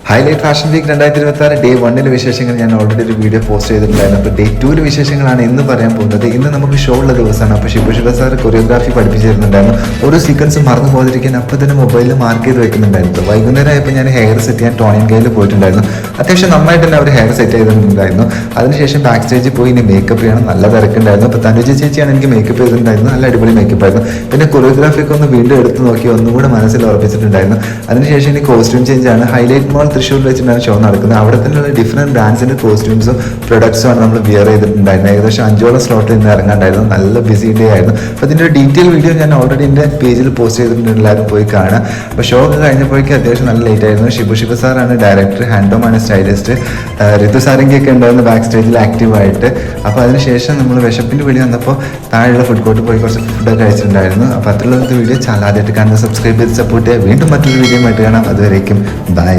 Highlight fashion week 2026 day 1 വിശേഷങ്ങൾ ഞാൻ already ഒരു വീഡിയോ പോസ്റ്റ് ചെയ്തിട്ടുണ്ടായിരുന്നു. അപ്പോൾ ഡേ 2 വിശേഷങ്ങളാണ് ഇന്ന് പറയാൻ പോകുന്നത്. ഇന്ന് നമുക്ക് ഷോ ഉള്ള ദിവസമാണ്. അപ്പോൾ ശിവ സാർ കൊറിയോഗ്രാഫി പഠിപ്പിച്ചു തരുന്നുണ്ടായിരുന്നു. ഓരോ സീക്വൻസ് മറന്നു പോകാതിരിക്കാൻ അപ്പോൾ തന്നെ മൊബൈലിൽ മാർക്ക് ചെയ്ത് വെക്കുന്നുണ്ടായിരുന്നു. വൈകുന്നേരം ആയപ്പോൾ ഞാൻ ഹെയർ സെറ്റ് ചെയ്യാൻ ടോണിയൻ കയ്യിൽ പോയിട്ടുണ്ടായിരുന്നു. അത്യാവശ്യം നന്നായിട്ട് തന്നെ അവർ ഹെയർ സെറ്റ് ചെയ്തിട്ടുണ്ടായിരുന്നു. അതിനുശേഷം ബാക്ക് സ്റ്റേജിൽ പോയി ഇനി മേക്കപ്പ് ചെയ്യണം. നല്ല തിരക്കുണ്ടായിരുന്നു. അപ്പോൾ തനുജ ചേച്ചിയാണ് എനിക്ക് മേക്കപ്പ് ചെയ്തിട്ടുണ്ടായിരുന്നു. നല്ല അടിപൊളി മേക്കപ്പ് ആയിരുന്നു. പിന്നെ കൊറിയോഗ്രാഫിയൊക്കെ ഒന്ന് വീണ്ടും എടുത്ത് നോക്കി ഒന്നുകൂടെ മനസ്സിൽ ഉറപ്പിച്ചിട്ടുണ്ടായിരുന്നു. അതിനുശേഷം ഇനി കോസ്റ്റ്യൂം ചേഞ്ച് ആണ്. ഹൈലൈറ്റ് മോൾ തൃശ്ശൂർ വെച്ചിട്ടാണ് ഷോ നടക്കുന്നത്. അവിടെ തന്നെയുള്ള ഡിഫറെൻറ്റ് ബ്രാൻഡ്സിൻ്റെ കോസ്റ്റ്യൂംസും പ്രൊഡക്ട്സും ആണ് നമ്മൾ വിയർ ചെയ്തിട്ടുണ്ടായിരുന്നത്. ഏകദേശം 5ഓളം സ്ലോട്ടിൽ ഇന്ന് ഇറങ്ങാണ്ടായിരുന്നു. നല്ല ബിസി ഡേ ആയിരുന്നു. അപ്പോൾ ഇതിൻ്റെ ഒരു ഡീറ്റെയിൽ വീഡിയോ ഞാൻ ഓൾറെഡി എൻ്റെ പേജിൽ പോസ്റ്റ് ചെയ്തിട്ടുണ്ട്. എല്ലാവരും പോയി കാണാം. അപ്പോൾ ഷോ ഒക്കെ കഴിഞ്ഞപ്പോഴേക്കും അത്യാവശ്യം നല്ല ലേറ്റ് ആയിരുന്നു. ശിവ സാറാണ് ഡയറക്ടർ, ഹാൻഡോമാണ് സ്റ്റൈലിസ്റ്റ്, ഋതു സാരംഗിയൊക്കെ ഉണ്ടായിരുന്നു ബാക്ക് സ്റ്റേജിൽ ആക്റ്റീവായിട്ട്. അപ്പോൾ അതിനുശേഷം നമ്മൾ വിശപ്പിൻ്റെ വീഡിയോ വന്നപ്പോൾ താഴെയുള്ള ഫുഡ് കോർട്ട് പോയി കുറച്ച് ഫുഡൊക്കെ കഴിച്ചിട്ടുണ്ടായിരുന്നു. അപ്പോൾ അത്രയുള്ള വീഡിയോ ആദ്യമായിട്ട് കാണുന്നത് സബ്സ്ക്രൈബ് ചെയ്ത് സപ്പോർട്ട് ചെയ്യുക. വീണ്ടും മറ്റൊരു വീഡിയോ ആയിട്ട് കാണാം. അതുവരേക്കും ബൈ.